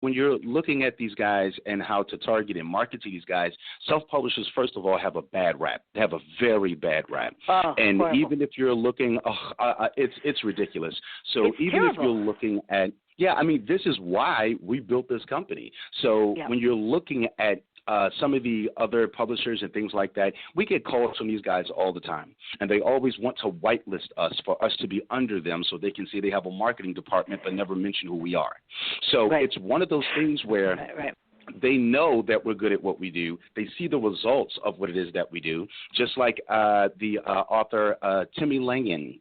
when you're looking at these guys and how to target and market to these guys, self-publishers, first of all, have a bad rap. They have a very bad rap. And horrible. even if you're looking, it's ridiculous. So it's even terrible. if you're looking at, this is why we built this company. So when you're looking at some of the other publishers and things like that, we get calls from these guys all the time. And they always want to whitelist us for us to be under them so they can say they have a marketing department but never mention who we are. So it's one of those things where they know that we're good at what we do. They see the results of what it is that we do. Just like the author Timmy Langan.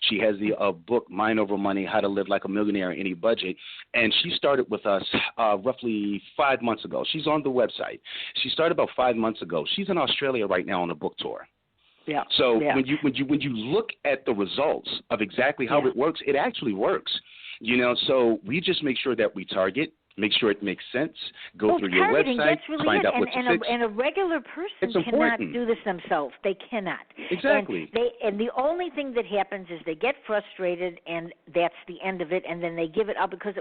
She has the book, Mind Over Money, How to Live Like a Millionaire on Any Budget. And she started with us roughly 5 months ago. She's on the website. She started about 5 months ago. She's in Australia right now on a book tour. Yeah. So when you look at the results of exactly how it works, it actually works. So we just make sure that we target. Make sure it makes sense. Go through your website, find out what to fix. And a regular person cannot do this themselves. They cannot. Exactly. And the only thing that happens is they get frustrated, and that's the end of it, and then they give it up. Because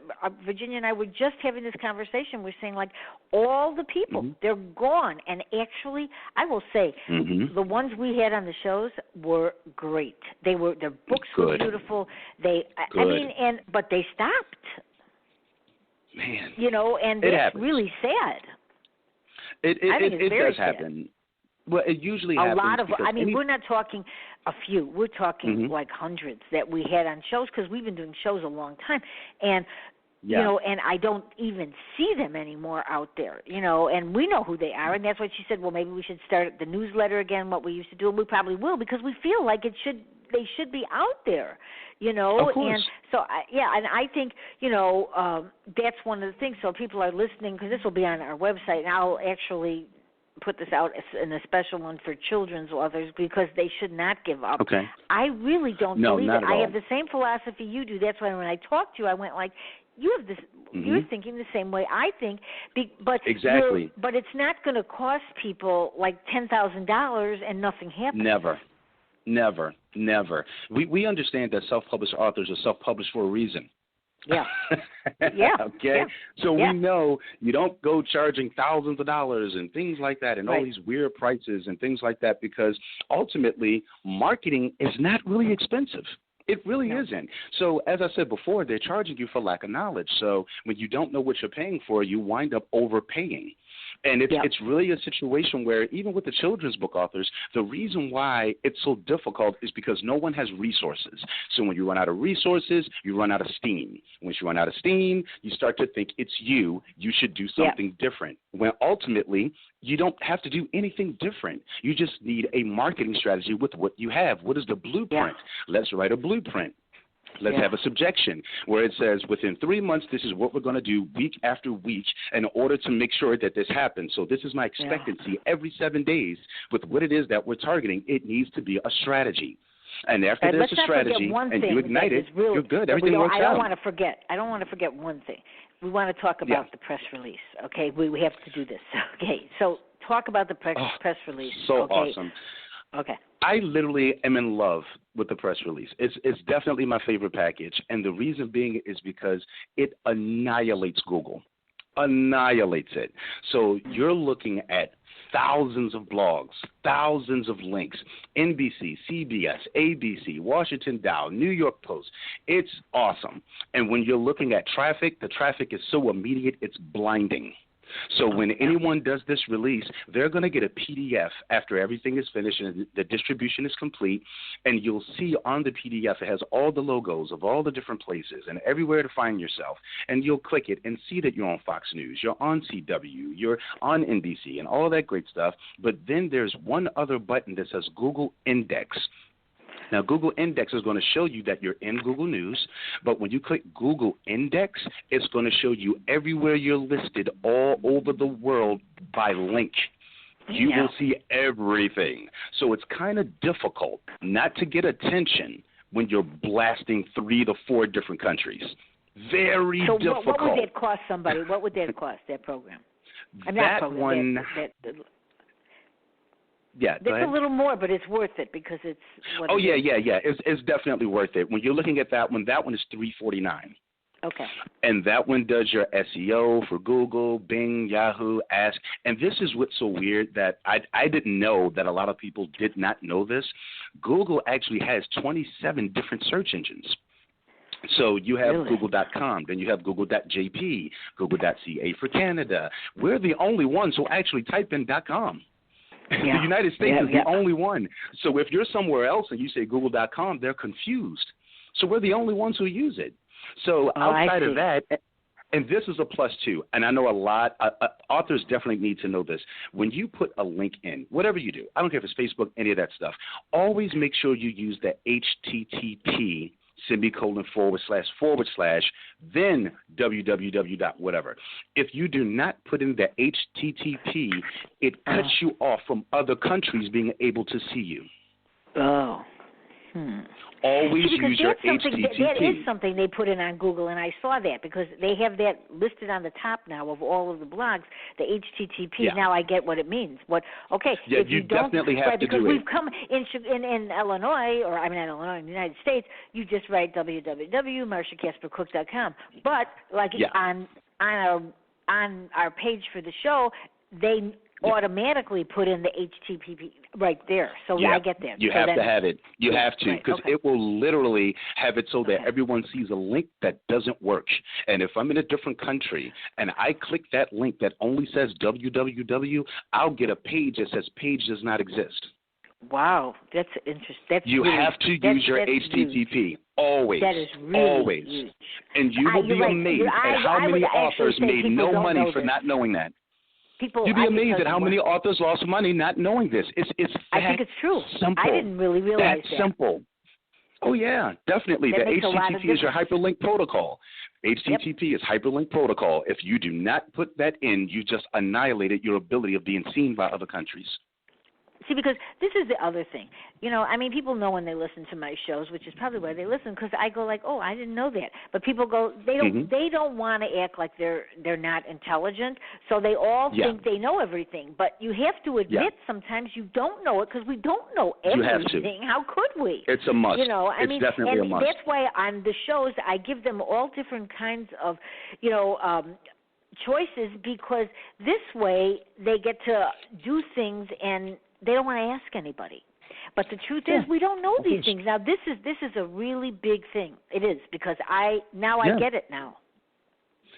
Virginia and I were just having this conversation. We're saying, like, all the people, they're gone. And actually, I will say, the ones we had on the shows were great. Their books were beautiful. But they stopped. Man, and that's really sad. It does happen. Well, it usually happens. A lot of, we're not talking a few. We're talking like hundreds that we had on shows because we've been doing shows a long time. And, and I don't even see them anymore out there, and we know who they are. And that's why she said, well, maybe we should start the newsletter again, what we used to do. And we probably will because we feel like they should be out there, Of course. And so, and I think, that's one of the things. So people are listening because this will be on our website, and I'll actually put this out in a special one for children's authors because they should not give up. Okay. I really don't believe not it. at all. I have the same philosophy you do. That's why when I talked to you, I went like, you have this. You're thinking the same way I think, but exactly. But it's not going to cost people like $10,000 and nothing happens. Never. We understand that self-published authors are self-published for a reason. Yeah. Okay? Yeah. So we know you don't go charging thousands of dollars and things like that and all these weird prices and things like that because ultimately marketing is not really expensive. It really isn't. So as I said before, they're charging you for lack of knowledge. So when you don't know what you're paying for, you wind up overpaying. And it's really a situation where even with the children's book authors, the reason why it's so difficult is because no one has resources. So when you run out of resources, you run out of steam. Once you run out of steam, you start to think it's you should do something different. When ultimately, you don't have to do anything different. You just need a marketing strategy with what you have. What is the blueprint? Let's write a blueprint. Let's have a subjection where it says within 3 months, this is what we're going to do week after week in order to make sure that this happens. So this is my expectancy every 7 days with what it is that we're targeting. It needs to be a strategy. And after there's a strategy and you ignite it, you're good. Everything works out. I don't want to forget one thing. We want to talk about the press release, okay? We have to do this. Okay, so talk about the press release. So awesome. Okay. I literally am in love with the press release. It's definitely my favorite package, and the reason being is because it annihilates Google. Annihilates it. So you're looking at thousands of blogs, thousands of links, NBC, CBS, ABC, Washington Dow, New York Post. It's awesome. And when you're looking at traffic, the traffic is so immediate, it's blinding. So when anyone does this release, they're going to get a PDF after everything is finished and the distribution is complete, and you'll see on the PDF it has all the logos of all the different places and everywhere to find yourself, and you'll click it and see that you're on Fox News, you're on CW, you're on NBC, and all that great stuff. But then there's one other button that says Google Index. Now, Google Index is going to show you that you're in Google News, but when you click Google Index, it's going to show you everywhere you're listed all over the world by link. You will see everything. So it's kind of difficult not to get attention when you're blasting 3 to 4 different countries. Very difficult. So what would that cost somebody? What would that cost, that program? Yeah, it's a little more, but it's worth it because it's. Yeah. It's definitely worth it. When you're looking at that one is $349. Okay. And that one does your SEO for Google, Bing, Yahoo, Ask. And this is what's so weird that I didn't know that a lot of people did not know this. Google actually has 27 different search engines. So you have really? Google.com, then you have Google.jp, Google.ca for Canada. We're the only ones who actually type in .com. Yeah. The United States is the only one. So if you're somewhere else and you say Google.com, they're confused. So we're the only ones who use it. So outside of that, and this is a plus too, and I know a lot, authors definitely need to know this. When you put a link in, whatever you do, I don't care if it's Facebook, any of that stuff, always make sure you use the HTTP // then www. whatever. If you do not put in the HTTP, it cuts you off from other countries being able to see you. Oh. Always use your HTTP. That is something they put in on Google, and I saw that because they have that listed on the top now of all of the blogs, the HTTP. Yeah. Now I get what it means. Yeah, if you don't, definitely have to do it. Because we've come in Illinois, or I mean not Illinois, in the United States, you just write www.marciacaspercook.com. But on our page for the show, they automatically put in the HTTP right there. So I get that. You have to have it. You have to, because it will literally have it so that everyone sees a link that doesn't work. And if I'm in a different country and I click that link that only says www, I'll get a page that says page does not exist. Wow, that's interesting. You have to use your HTTP. Huge. Always. That is really always. Huge. And you will be amazed at how many authors made no money for not knowing that. You'd be amazed at how many authors lost money not knowing this. It's I think it's true. Simple. I didn't really realize that. Simple. Oh, yeah, definitely. The HTTP is your hyperlink protocol. HTTP is hyperlink protocol. If you do not put that in, you just annihilated your ability of being seen by other countries. See, because this is the other thing. People know when they listen to my shows, which is probably why they listen, because I go like, oh, I didn't know that. But people go, they don't want to act like they're not intelligent, so they all think they know everything. But you have to admit sometimes you don't know it because we don't know everything. You have to. How could we? It's a must. It's definitely a must. That's why on the shows I give them all different kinds of, choices, because this way they get to do things and they don't want to ask anybody. But the truth is, we don't know these things. Now, this is a really big thing. It is, because I get it now.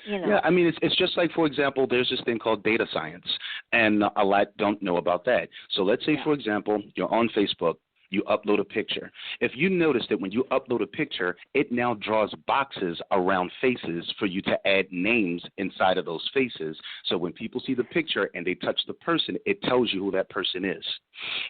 Yeah, I mean, it's just like, for example, there's this thing called data science, and a lot don't know about that. So let's say, for example, you're on Facebook. You upload a picture. If you notice that when you upload a picture, it now draws boxes around faces for you to add names inside of those faces. So when people see the picture and they touch the person, it tells you who that person is.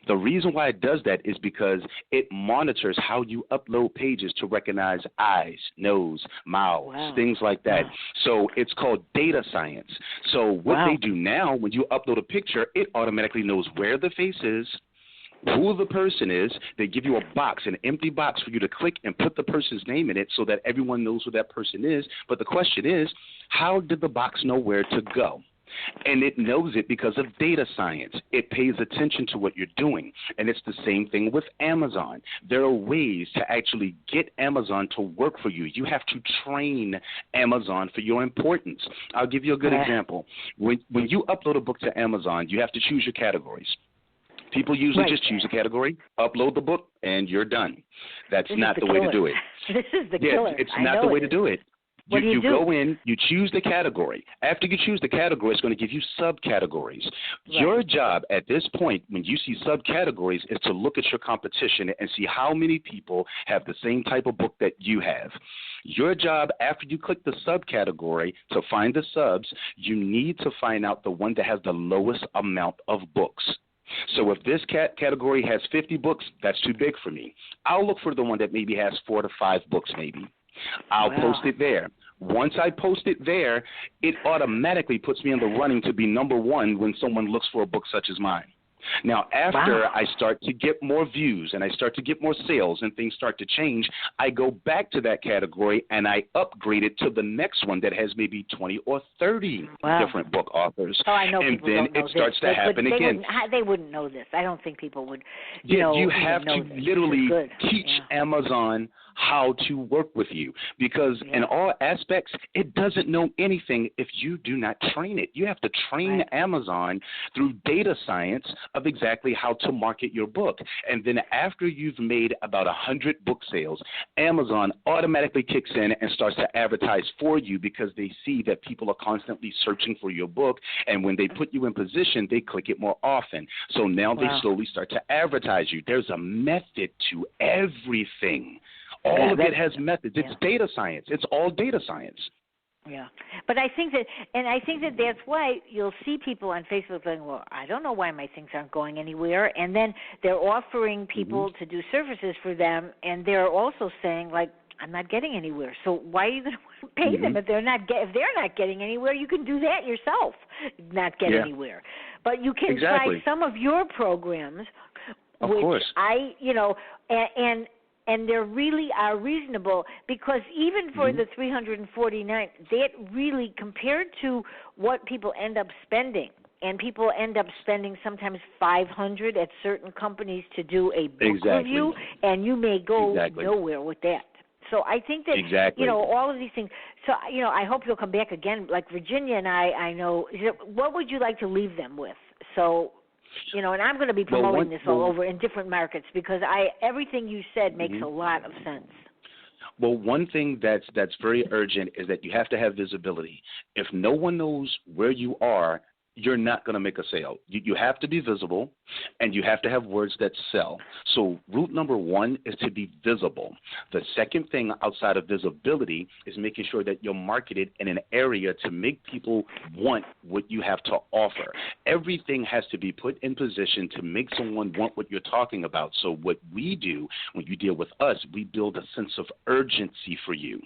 The reason why it does that is because it monitors how you upload pages to recognize eyes, nose, mouths, things like that. So it's called data science. So what they do now, when you upload a picture, it automatically knows where the face is, who the person is. They give you a box, an empty box for you to click and put the person's name in it so that everyone knows who that person is. But the question is, how did the box know where to go? And it knows it because of data science. It pays attention to what you're doing. And it's the same thing with Amazon. There are ways to actually get Amazon to work for you. You have to train Amazon for your importance. I'll give you a good example. When you upload a book to Amazon, you have to choose your categories. People usually just choose a category, upload the book, and you're done. That's not the way to do it. This is the killer. It's not the way to do it. You go in, you choose the category. After you choose the category, it's going to give you subcategories. Your job at this point, when you see subcategories, is to look at your competition and see how many people have the same type of book that you have. Your job, after you click the subcategory to find the subs, you need to find out the one that has the lowest amount of books. So if this category has 50 books, that's too big for me. I'll look for the one that maybe has 4 to 5 books maybe. I'll post it there. Once I post it there, it automatically puts me in the running to be number one when someone looks for a book such as mine. Now, after I start to get more views and I start to get more sales and things start to change, I go back to that category and I upgrade it to the next one that has maybe 20 or 30 different book authors. Oh, I know. And then it starts to happen again. They wouldn't know this. I don't think people would. You have to literally teach Amazon how to work with you, because in all aspects, it doesn't know anything if you do not train it. You have to train Amazon through data science of exactly how to market your book. And then after you've made about 100 book sales, Amazon automatically kicks in and starts to advertise for you, because they see that people are constantly searching for your book. And when they put you in position, they click it more often. So now they slowly start to advertise you. There's a method to everything. All of it has methods. It's data science. It's all data science. Yeah, but I think that that's why you'll see people on Facebook going, well, I don't know why my things aren't going anywhere, and then they're offering people to do services for them, and they're also saying, like, I'm not getting anywhere. So why are you going to pay them if they're not getting anywhere? You can do that yourself, not get anywhere. But you can try some of your programs, which and they really are reasonable, because even for the $349, that really, compared to what people end up spending, and people end up spending sometimes $500 at certain companies to do a book review, and you may go nowhere with that. So I think that, all of these things. So, I hope you'll come back again. Like Virginia and I know, what would you like to leave them with? So, and I'm going to be promoting this all over in different markets, because everything you said makes a lot of sense. Well, one thing that's very urgent is that you have to have visibility. If no one knows where you are, you're not going to make a sale. You have to be visible, and you have to have words that sell. So route number one is to be visible. The second thing outside of visibility is making sure that you're marketed in an area to make people want what you have to offer. Everything has to be put in position to make someone want what you're talking about. So what we do when you deal with us, we build a sense of urgency for you.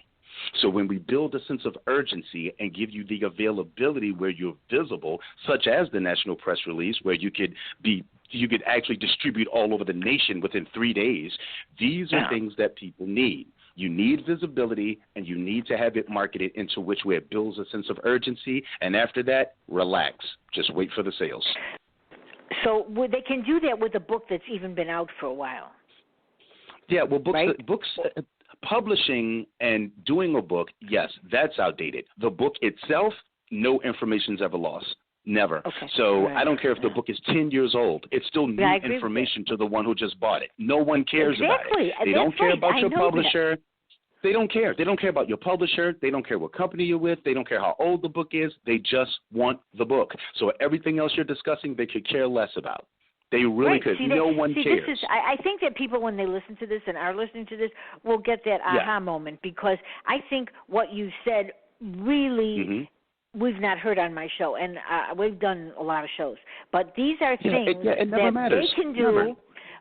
So when we build a sense of urgency and give you the availability where you're visible, such as the national press release, where you could actually distribute all over the nation within 3 days, these are things that people need. You need visibility, and you need to have it marketed into which way it builds a sense of urgency. And after that, relax. Just wait for the sales. So they can do that with a book that's even been out for a while. Yeah, well, books. Publishing and doing a book, yes, that's outdated. The book itself, no information's ever lost. Never. Okay. So I don't care if the book is 10 years old. It's still new information to the one who just bought it. No one cares about it. They don't care about your publisher. They don't care. They don't care about your publisher. They don't care what company you're with. They don't care how old the book is. They just want the book. So everything else you're discussing, they could care less about. They really could. No one cares. This is, I think that people, when they listen to this and are listening to this, will get that aha moment, because I think what you said really we've not heard on my show, and we've done a lot of shows. But these are things that they can do,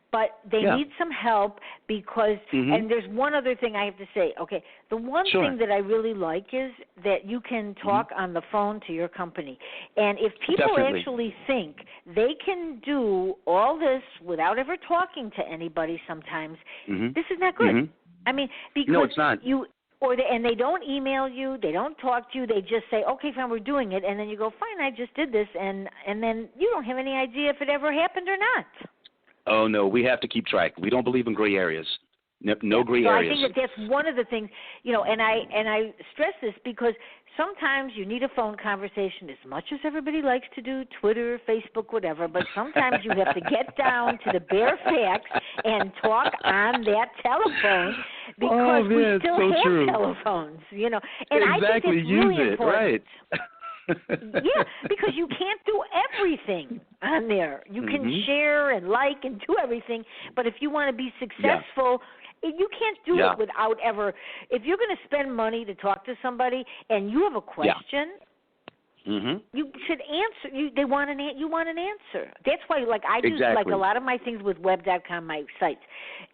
but they need some help, because and there's one other thing I have to say. Okay, the one thing that I really like is that you can talk on the phone to your company. And if people actually think they can do all this without ever talking to anybody sometimes, this is not good. I mean, because it's not. And they don't email you, they don't talk to you, they just say, okay, fine, we're doing it, and then you go, fine, I just did this, and then you don't have any idea if it ever happened or not. Oh, no, we have to keep track. We don't believe in gray areas. No gray areas. I think that's one of the things, and I stress this because sometimes you need a phone conversation, as much as everybody likes to do, Twitter, Facebook, whatever, but sometimes you have to get down to the bare facts and talk on that telephone, because we still have telephones, And I think it's really important. Right. Yeah, because you can't do everything on there. You can share and like and do everything, but if you want to be successful, you can't do it without ever. If you're going to spend money to talk to somebody and you have a question, you should answer. You want an answer. That's why, like, I do like a lot of my things with web.com, my sites.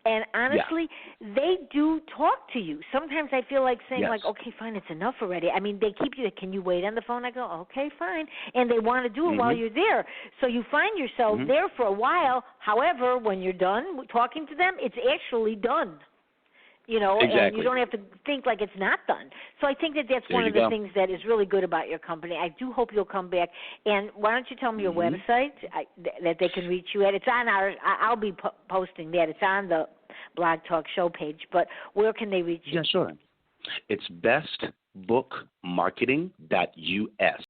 And honestly, they do talk to you. Sometimes I feel like saying, like, okay, fine, it's enough already. I mean, they keep you, can you wait on the phone? I go, okay, fine. And they want to do it while you're there. So you find yourself there for a while. However, when you're done talking to them, it's actually done. and you don't have to think like it's not done. So I think that's one of the things that is really good about your company. I do hope you'll come back. And why don't you tell me your website that they can reach you at? It's on I'll be posting that. It's on the Blog Talk Show page. But where can they reach you? Yeah, sure. It's bestbookmarketing.us.